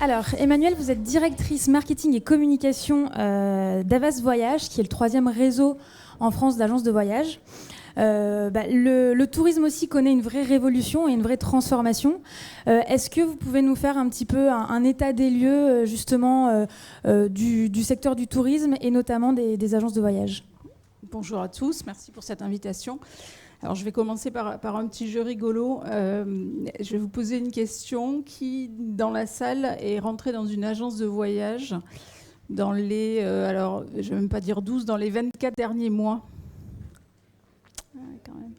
Alors, Emmanuelle, vous êtes directrice marketing et communication d'Avas Voyage, qui est le 3e réseau en France d'agences de voyage. Le tourisme aussi connaît une vraie révolution et une vraie transformation. Est-ce que vous pouvez nous faire un petit peu un état des lieux justement du secteur du tourisme et notamment des agences de voyage ? Bonjour à tous, merci pour cette invitation. Alors, je vais commencer par un petit jeu rigolo. Je vais vous poser une question. Qui, dans la salle, est rentré dans une agence de voyage dans les, alors, je ne vais même pas dire 12, dans les 24 derniers mois? Quand même.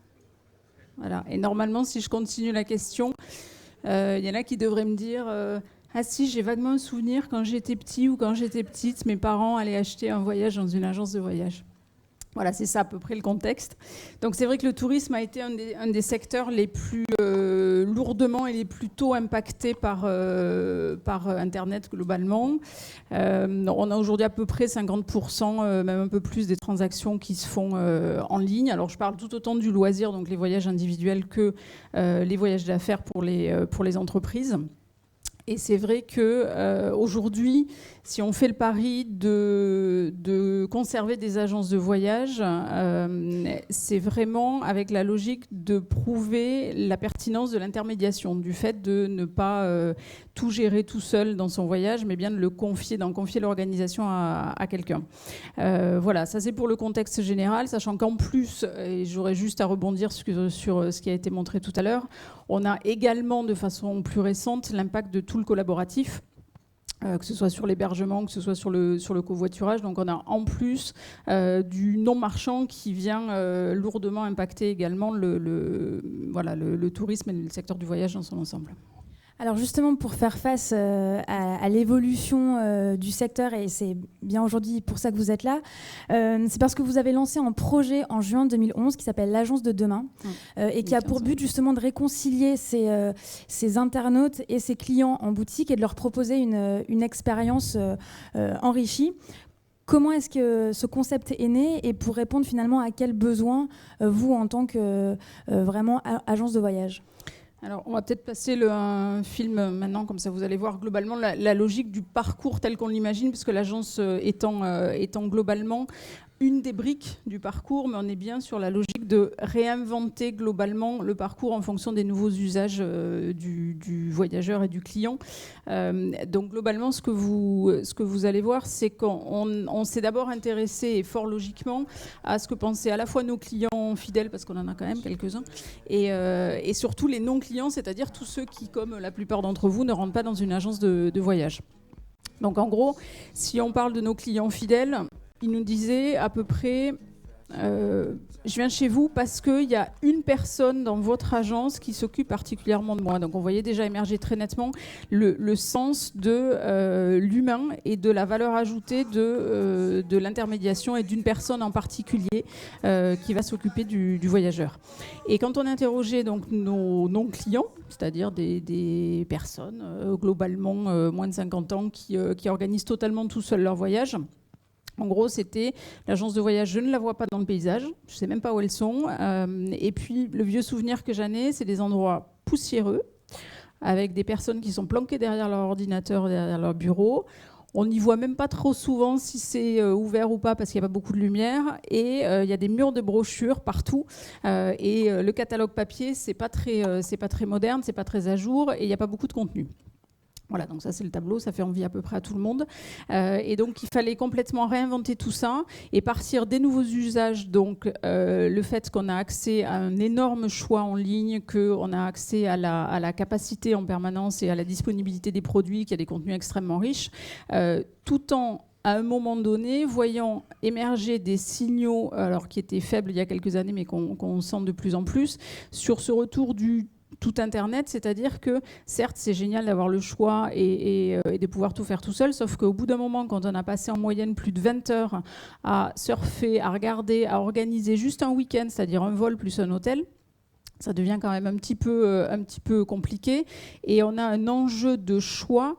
Voilà. Et normalement, si je continue la question, il y en a qui devraient me dire ah si, j'ai vaguement un souvenir, quand j'étais petit ou quand j'étais petite, mes parents allaient acheter un voyage dans une agence de voyage. Voilà, c'est ça à peu près le contexte. Donc c'est vrai que le tourisme a été un des secteurs les plus lourdement et les plus tôt impactés par Internet globalement. On a aujourd'hui à peu près 50%, même un peu plus, des transactions qui se font en ligne. Alors je parle tout autant du loisir, donc les voyages individuels, que les voyages d'affaires pour les entreprises. Et c'est vrai qu'aujourd'hui, si on fait le pari de conserver des agences de voyage, c'est vraiment avec la logique de prouver la pertinence de l'intermédiation, du fait de ne pas tout gérer tout seul dans son voyage, mais bien d'en confier l'organisation à quelqu'un. Voilà, ça c'est pour le contexte général, sachant qu'en plus, et j'aurais juste à rebondir sur ce qui a été montré tout à l'heure, on a également de façon plus récente l'impact de tout le collaboratif, que ce soit sur l'hébergement, que ce soit sur le covoiturage. Donc on a en plus du non-marchand qui vient lourdement impacter également le tourisme et le secteur du voyage dans son ensemble. Alors justement, pour faire face à l'évolution du secteur, et c'est bien aujourd'hui pour ça que vous êtes là, c'est parce que vous avez lancé un projet en juin 2011 qui s'appelle l'Agence de demain, et qui a pour but justement de réconcilier ces internautes et ces clients en boutique et de leur proposer une expérience enrichie. Comment est-ce que ce concept est né et pour répondre finalement à quels besoins vous en tant que vraiment agence de voyage ? Alors, on va peut-être passer un film maintenant, comme ça vous allez voir globalement la logique du parcours tel qu'on l'imagine, puisque l'agence étant globalement une des briques du parcours, mais on est bien sur la logique de réinventer globalement le parcours en fonction des nouveaux usages du voyageur et du client. Donc globalement, ce que vous allez voir, c'est qu'on s'est d'abord intéressé, et fort logiquement, à ce que pensaient à la fois nos clients fidèles, parce qu'on en a quand même quelques-uns, et surtout les non-clients, c'est-à-dire tous ceux qui, comme la plupart d'entre vous, ne rentrent pas dans une agence de voyage. Donc en gros, si on parle de nos clients fidèles, il nous disait à peu près je viens chez vous parce qu'il y a une personne dans votre agence qui s'occupe particulièrement de moi. Donc on voyait déjà émerger très nettement le sens de l'humain et de la valeur ajoutée de l'intermédiation et d'une personne en particulier qui va s'occuper du voyageur. Et quand on interrogeait donc nos non-clients, c'est-à-dire des personnes globalement moins de 50 ans qui organisent totalement tout seuls leur voyage, en gros, c'était l'agence de voyage, je ne la vois pas dans le paysage, je ne sais même pas où elles sont. Et puis, le vieux souvenir que j'en ai, c'est des endroits poussiéreux, avec des personnes qui sont planquées derrière leur ordinateur, derrière leur bureau. On n'y voit même pas trop souvent si c'est ouvert ou pas, parce qu'il n'y a pas beaucoup de lumière. Et il y a des murs de brochures partout. Et le catalogue papier, c'est pas très moderne, c'est pas très à jour, et il n'y a pas beaucoup de contenu. Voilà, donc ça c'est le tableau, ça fait envie à peu près à tout le monde. Et donc il fallait complètement réinventer tout ça et partir des nouveaux usages. Donc le fait qu'on a accès à un énorme choix en ligne, qu'on a accès à la capacité en permanence et à la disponibilité des produits, qu'il y a des contenus extrêmement riches, tout en à un moment donné, voyant émerger des signaux, alors qui étaient faibles il y a quelques années, mais qu'on sent de plus en plus, sur ce retour du tout Internet, c'est-à-dire que certes c'est génial d'avoir le choix et de pouvoir tout faire tout seul, sauf qu'au bout d'un moment, quand on a passé en moyenne plus de 20 heures à surfer, à regarder, à organiser juste un week-end, c'est-à-dire un vol plus un hôtel, ça devient quand même un petit peu compliqué. Et on a un enjeu de choix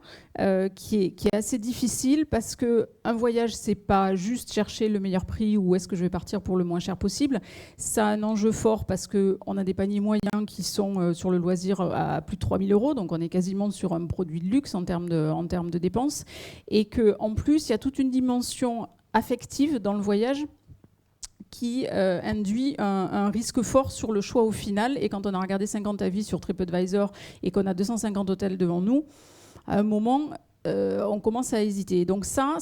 qui est assez difficile parce qu'un voyage, c'est pas juste chercher le meilleur prix ou est-ce que je vais partir pour le moins cher possible. Ça a un enjeu fort parce qu'on a des paniers moyens qui sont sur le loisir à plus de 3 000 €, donc on est quasiment sur un produit de luxe en termes de dépenses. Et qu'en plus, il y a toute une dimension affective dans le voyage qui induit un risque fort sur le choix au final. Et quand on a regardé 50 avis sur TripAdvisor et qu'on a 250 hôtels devant nous, à un moment, on commence à hésiter. Donc ça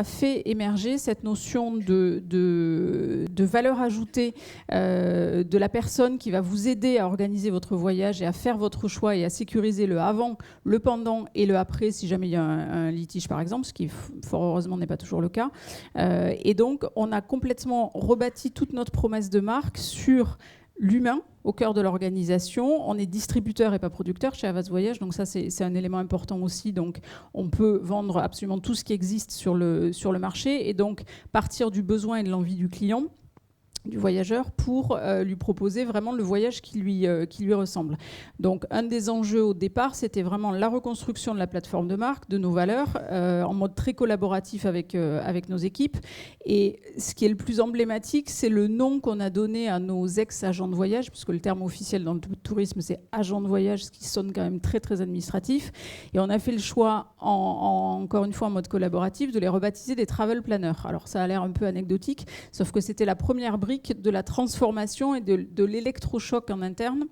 fait émerger cette notion de valeur ajoutée de la personne qui va vous aider à organiser votre voyage et à faire votre choix et à sécuriser le avant, le pendant et le après si jamais il y a un litige par exemple, ce qui fort heureusement n'est pas toujours le cas. Et donc on a complètement rebâti toute notre promesse de marque sur l'humain au cœur de l'organisation. On est distributeur et pas producteur chez Havas Voyage, donc ça c'est un élément important aussi. Donc on peut vendre absolument tout ce qui existe sur le marché et donc partir du besoin et de l'envie du client, du voyageur, pour lui proposer vraiment le voyage qui lui ressemble. Donc un des enjeux au départ, c'était vraiment la reconstruction de la plateforme de marque, de nos valeurs, en mode très collaboratif avec nos équipes. Et ce qui est le plus emblématique, c'est le nom qu'on a donné à nos ex-agents de voyage, puisque le terme officiel dans le tourisme, c'est agent de voyage, ce qui sonne quand même très, très administratif. Et on a fait le choix, encore une fois en mode collaboratif, de les rebaptiser des travel planners. Alors ça a l'air un peu anecdotique, sauf que c'était la première brique de la transformation et de l'électrochoc en interne,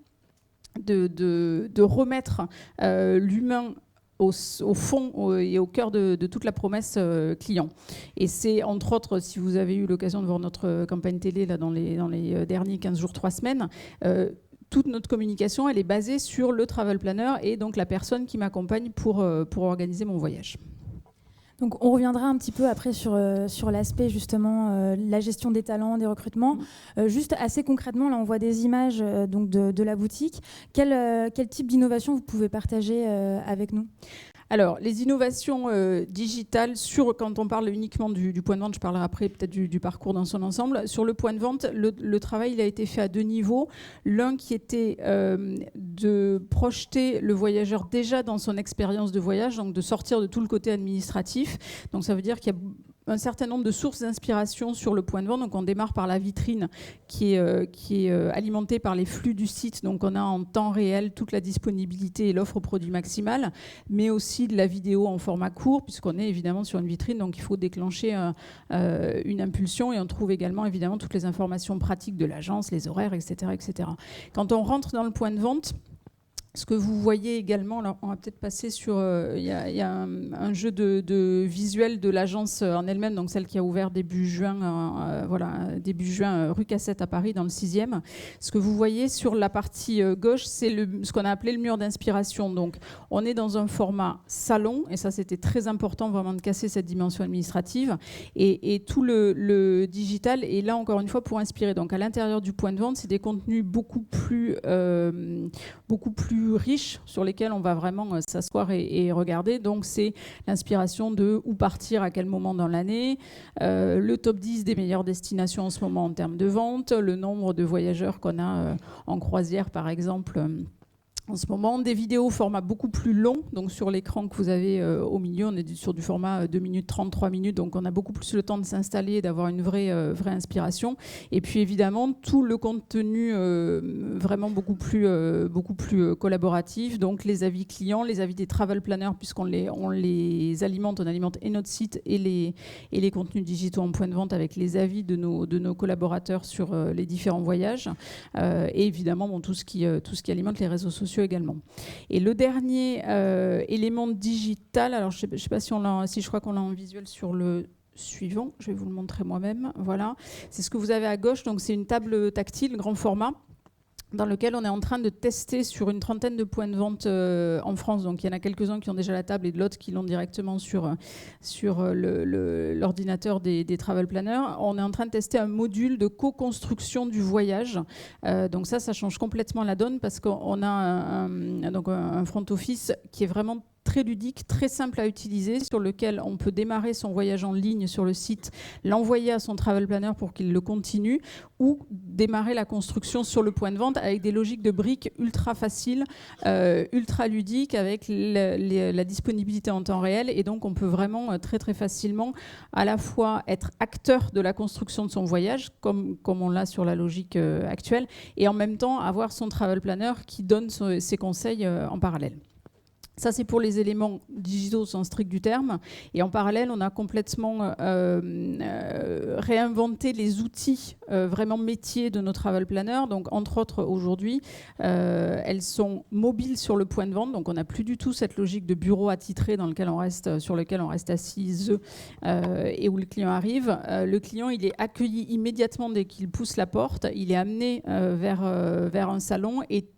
de remettre l'humain au fond et au cœur de toute la promesse client. Et c'est entre autres, si vous avez eu l'occasion de voir notre campagne télé là, dans les derniers 15 jours, 3 semaines, toute notre communication, elle est basée sur le travel planner et donc la personne qui m'accompagne pour organiser mon voyage. Donc on reviendra un petit peu après sur l'aspect justement la gestion des talents, des recrutements. Juste assez concrètement, là on voit des images donc de la boutique. Quel type d'innovation vous pouvez partager avec nous ? Alors, les innovations digitales, quand on parle uniquement du point de vente, je parlerai après peut-être du parcours dans son ensemble. Sur le point de vente, le travail il a été fait à 2 niveaux. L'un qui était de projeter le voyageur déjà dans son expérience de voyage, donc de sortir de tout le côté administratif. Donc ça veut dire qu'il y a un certain nombre de sources d'inspiration sur le point de vente. Donc on démarre par la vitrine qui est alimentée par les flux du site. Donc on a en temps réel toute la disponibilité et l'offre produit maximale, mais aussi de la vidéo en format court, puisqu'on est évidemment sur une vitrine, donc il faut déclencher une impulsion, et on trouve également évidemment toutes les informations pratiques de l'agence, les horaires, etc., etc. Quand on rentre dans le point de vente, ce que vous voyez également, alors on va peut-être passer sur... Il y a un jeu de visuel de l'agence en elle-même, donc celle qui a ouvert début juin rue Cassette à Paris, dans le 6e. Ce que vous voyez sur la partie gauche, c'est ce qu'on a appelé le mur d'inspiration. Donc on est dans un format salon, et ça c'était très important vraiment de casser cette dimension administrative. Et tout le digital est là encore une fois pour inspirer. Donc à l'intérieur du point de vente, c'est des contenus beaucoup plus riches sur lesquels on va vraiment s'asseoir et regarder. Donc c'est l'inspiration de où partir à quel moment dans l'année, le top 10 des meilleures destinations en ce moment en termes de vente, le nombre de voyageurs qu'on a en croisière par exemple en ce moment, des vidéos format beaucoup plus long. Donc sur l'écran que vous avez au milieu, on est sur du format 2 minutes 30, 3 minutes. Donc on a beaucoup plus le temps de s'installer et d'avoir une vraie inspiration. Et puis évidemment, tout le contenu vraiment beaucoup plus collaboratif. Donc les avis clients, les avis des travel planners, puisqu'on les alimente, on alimente et notre site et les contenus digitaux en point de vente avec les avis de nos collaborateurs sur les différents voyages. Et évidemment, tout ce qui alimente les réseaux sociaux également. Et le dernier élément digital, alors je ne sais pas si je crois qu'on l'a en visuel sur le suivant, je vais vous le montrer moi-même. Voilà, c'est ce que vous avez à gauche. Donc c'est une table tactile grand format, dans lequel on est en train de tester sur une trentaine de points de vente en France. Donc il y en a quelques-uns qui ont déjà la table et de l'autre qui l'ont directement sur l'ordinateur des travel planners. On est en train de tester un module de co-construction du voyage. Donc ça change complètement la donne, parce qu'on a un front office qui est vraiment très ludique, très simple à utiliser, sur lequel on peut démarrer son voyage en ligne sur le site, l'envoyer à son travel planner pour qu'il le continue, ou démarrer la construction sur le point de vente avec des logiques de briques ultra faciles, ultra ludiques, avec la disponibilité en temps réel. Et donc, on peut vraiment très, très facilement à la fois être acteur de la construction de son voyage, comme on l'a sur la logique actuelle, et en même temps avoir son travel planner qui donne ses conseils en parallèle. Ça, c'est pour les éléments digitaux au sens strict du terme. Et en parallèle, on a complètement réinventé les outils vraiment métiers de nos travel planners. Donc, entre autres, aujourd'hui, elles sont mobiles sur le point de vente. Donc, on n'a plus du tout cette logique de bureau attitré sur lequel on reste assise et où le client arrive. Le client, il est accueilli immédiatement dès qu'il pousse la porte. Il est amené vers un salon et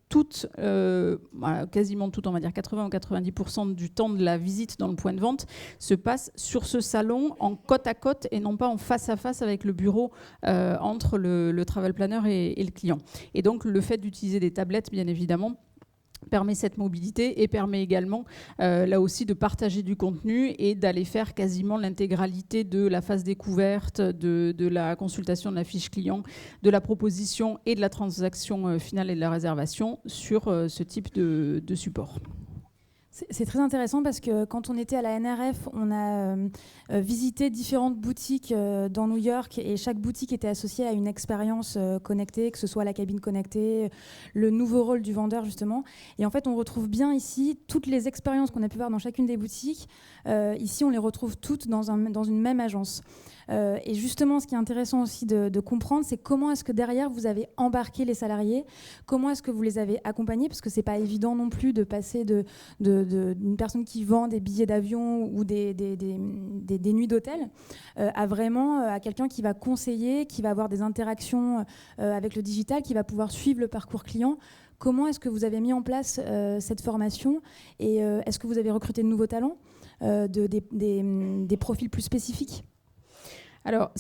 quasiment tout, on va dire 80 ou 90% du temps de la visite dans le point de vente se passe sur ce salon en côte à côte et non pas en face à face avec le bureau entre le travel planner et le client. Et donc le fait d'utiliser des tablettes, bien évidemment, permet cette mobilité et permet également là aussi de partager du contenu et d'aller faire quasiment l'intégralité de la phase découverte, de la consultation de la fiche client, de la proposition et de la transaction finale et de la réservation sur ce type de support. C'est très intéressant parce que quand on était à la NRF, on a visité différentes boutiques dans New York et chaque boutique était associée à une expérience connectée, que ce soit la cabine connectée, le nouveau rôle du vendeur justement. Et en fait, on retrouve bien ici toutes les expériences qu'on a pu voir dans chacune des boutiques. Ici, on les retrouve toutes dans une même agence. Et justement, ce qui est intéressant aussi de comprendre, c'est comment est-ce que derrière, vous avez embarqué les salariés, comment est-ce que vous les avez accompagnés, parce que c'est pas évident non plus de passer d'une personne qui vend des billets d'avion ou des nuits d'hôtel à quelqu'un qui va conseiller, qui va avoir des interactions avec le digital, qui va pouvoir suivre le parcours client. Comment est-ce que vous avez mis en place cette formation et est-ce que vous avez recruté de nouveaux talents, des profils plus spécifiques ? Alors,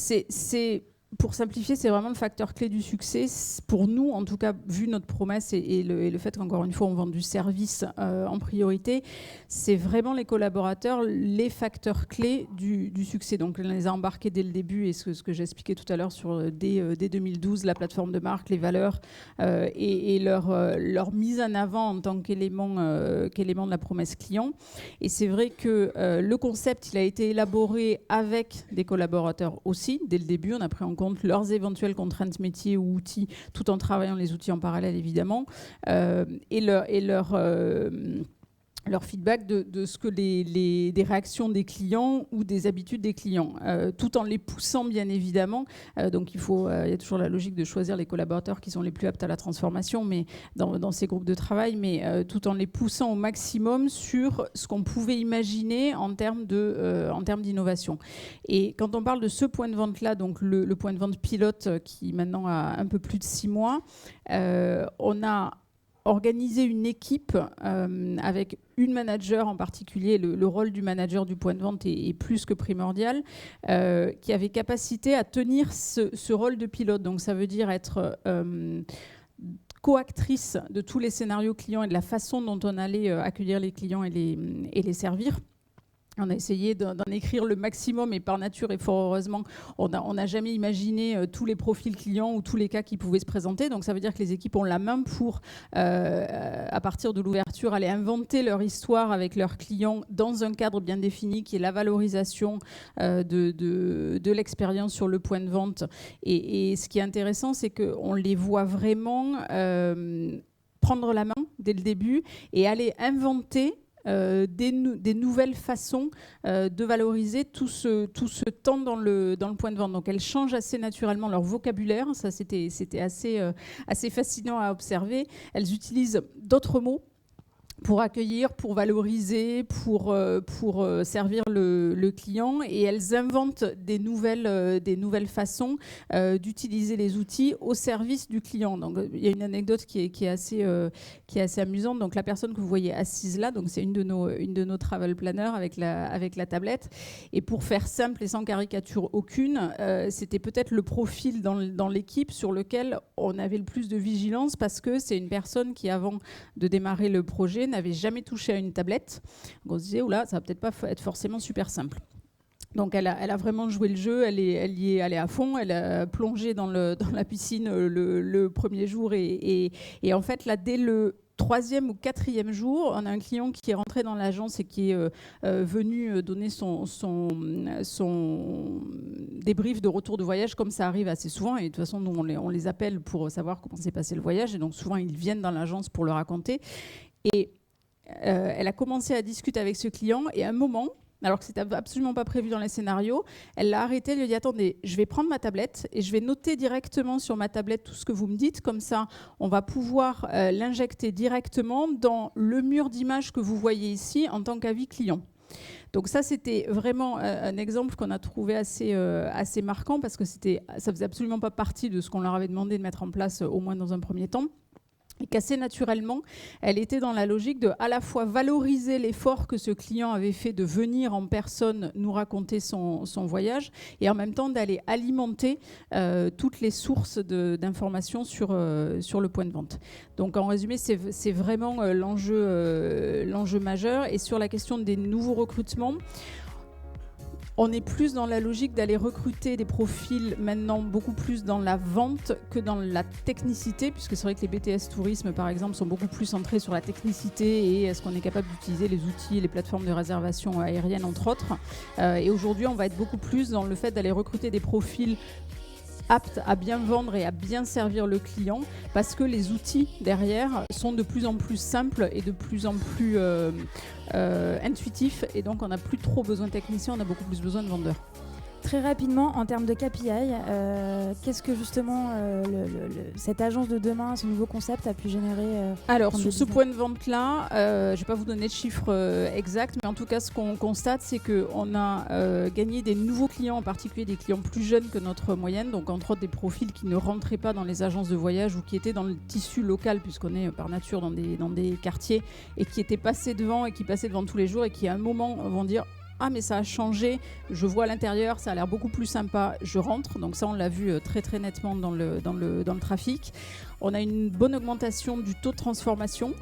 pour simplifier, c'est vraiment le facteur clé du succès. Pour nous, en tout cas, vu notre promesse et le fait qu'encore une fois, on vend du service en priorité, c'est vraiment les collaborateurs, les facteurs clés du succès. Donc, on les a embarqués dès le début et ce que j'expliquais tout à l'heure dès 2012, la plateforme de marque, les valeurs et leur mise en avant en tant qu'élément de la promesse client. Et c'est vrai que le concept, il a été élaboré avec des collaborateurs aussi. Dès le début, on a pris en compte leurs éventuelles contraintes métiers ou outils, tout en travaillant les outils en parallèle, évidemment, et leur feedback de ce que des réactions des clients ou des habitudes des clients, tout en les poussant, bien évidemment. Donc, il y a toujours la logique de choisir les collaborateurs qui sont les plus aptes à la transformation, mais dans ces groupes de travail, mais tout en les poussant au maximum sur ce qu'on pouvait imaginer en termes d'innovation. Et quand on parle de ce point de vente-là, donc le point de vente pilote qui maintenant a un peu plus de 6 mois, on a organisé une équipe avec une manager en particulier. Le rôle du manager du point de vente est plus que primordial, qui avait capacité à tenir ce rôle de pilote. Donc ça veut dire être coactrice de tous les scénarios clients et de la façon dont on allait accueillir les clients et les servir. On a essayé d'en écrire le maximum et par nature et fort heureusement, on n'a jamais imaginé tous les profils clients ou tous les cas qui pouvaient se présenter. Donc ça veut dire que les équipes ont la main pour, à partir de l'ouverture, aller inventer leur histoire avec leurs clients dans un cadre bien défini qui est la valorisation de l'expérience sur le point de vente. Et ce qui est intéressant, c'est qu'on les voit vraiment prendre la main dès le début et aller inventer des nouvelles façons de valoriser tout ce temps dans le point de vente. Donc elles changent assez naturellement leur vocabulaire, ça c'était assez fascinant à observer. Elles utilisent d'autres mots pour accueillir, pour valoriser, pour servir le client, et elles inventent des nouvelles façons d'utiliser les outils au service du client. Donc il y a une anecdote qui est assez amusante. Donc la personne que vous voyez assise là, donc c'est une de nos travel planners avec la tablette. Et pour faire simple et sans caricature aucune, c'était peut-être le profil dans l'équipe sur lequel on avait le plus de vigilance, parce que c'est une personne qui, avant de démarrer le projet, n'avait jamais touché à une tablette. Donc on se disait, oula, ça va peut-être pas être forcément super simple. Donc elle a vraiment joué le jeu, elle y est allée à fond, elle a plongé dans la piscine le premier jour et en fait là dès le 3e ou 4e jour, on a un client qui est rentré dans l'agence et qui est venu donner son débrief de retour de voyage, comme ça arrive assez souvent. Et de toute façon, nous, on les appelle pour savoir comment s'est passé le voyage. Et donc, souvent, ils viennent dans l'agence pour le raconter. Et elle a commencé à discuter avec ce client. Et à un moment, alors que c'était absolument pas prévu dans les scénarios, elle l'a arrêté, elle lui a dit attendez, je vais prendre ma tablette et je vais noter directement sur ma tablette tout ce que vous me dites, comme ça on va pouvoir l'injecter directement dans le mur d'images que vous voyez ici en tant qu'avis client. Donc ça, c'était vraiment un exemple qu'on a trouvé assez marquant parce que ça faisait absolument pas partie de ce qu'on leur avait demandé de mettre en place, au moins dans un premier temps. Et qu'assez naturellement, elle était dans la logique de à la fois valoriser l'effort que ce client avait fait de venir en personne nous raconter son voyage et en même temps d'aller alimenter toutes les sources d'informations sur le point de vente. Donc en résumé, c'est vraiment l'enjeu majeur. Et sur la question des nouveaux recrutements, on est plus dans la logique d'aller recruter des profils maintenant beaucoup plus dans la vente que dans la technicité, puisque c'est vrai que les BTS tourisme, par exemple, sont beaucoup plus centrés sur la technicité et est-ce qu'on est capable d'utiliser les outils et les plateformes de réservation aérienne, entre autres. Et aujourd'hui, on va être beaucoup plus dans le fait d'aller recruter des profils aptes à bien vendre et à bien servir le client parce que les outils derrière sont de plus en plus simples et de plus en plus intuitifs et donc on n'a plus trop besoin de techniciens, on a beaucoup plus besoin de vendeurs. Très rapidement, en termes de KPI, qu'est-ce que justement cette agence de demain, ce nouveau concept a pu générer Alors, sur ce point de vente-là, je ne vais pas vous donner de chiffres exacts, mais en tout cas, ce qu'on constate, c'est qu'on a gagné des nouveaux clients, en particulier des clients plus jeunes que notre moyenne, donc entre autres des profils qui ne rentraient pas dans les agences de voyage ou qui étaient dans le tissu local, puisqu'on est par nature dans des quartiers, et qui étaient passés devant et qui passaient devant tous les jours et qui à un moment vont dire « Ah mais ça a changé, je vois à l'intérieur, ça a l'air beaucoup plus sympa, je rentre ». Donc ça on l'a vu très très nettement dans le trafic. On a une bonne augmentation du taux de transformation,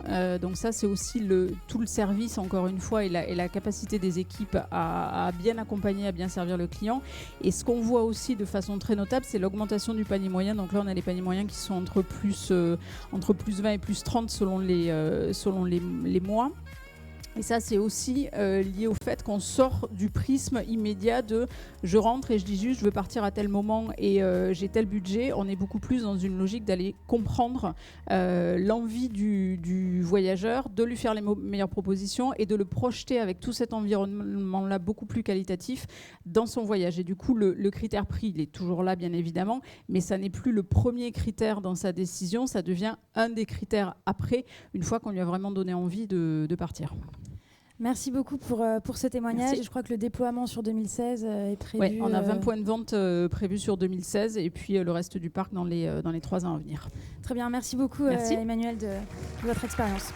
donc ça c'est aussi tout le service encore une fois et la capacité des équipes à bien accompagner, à bien servir le client. Et ce qu'on voit aussi de façon très notable, c'est l'augmentation du panier moyen. Donc là on a les paniers moyens qui sont entre plus 20 et plus 30 selon les mois. Et ça, c'est aussi lié au fait qu'on sort du prisme immédiat de je rentre et je dis juste je veux partir à tel moment et j'ai tel budget. On est beaucoup plus dans une logique d'aller comprendre l'envie du voyageur, de lui faire les meilleures propositions et de le projeter avec tout cet environnement-là beaucoup plus qualitatif dans son voyage. Et du coup, le critère prix, il est toujours là, bien évidemment, mais ça n'est plus le premier critère dans sa décision. Ça devient un des critères après, une fois qu'on lui a vraiment donné envie de partir. Merci beaucoup pour ce témoignage. Merci. Je crois que le déploiement sur 2016 est prévu. Oui, on a 20 points de vente prévus sur 2016 et puis le reste du parc dans les 3 ans à venir. Très bien, merci beaucoup Emmanuel de votre expérience.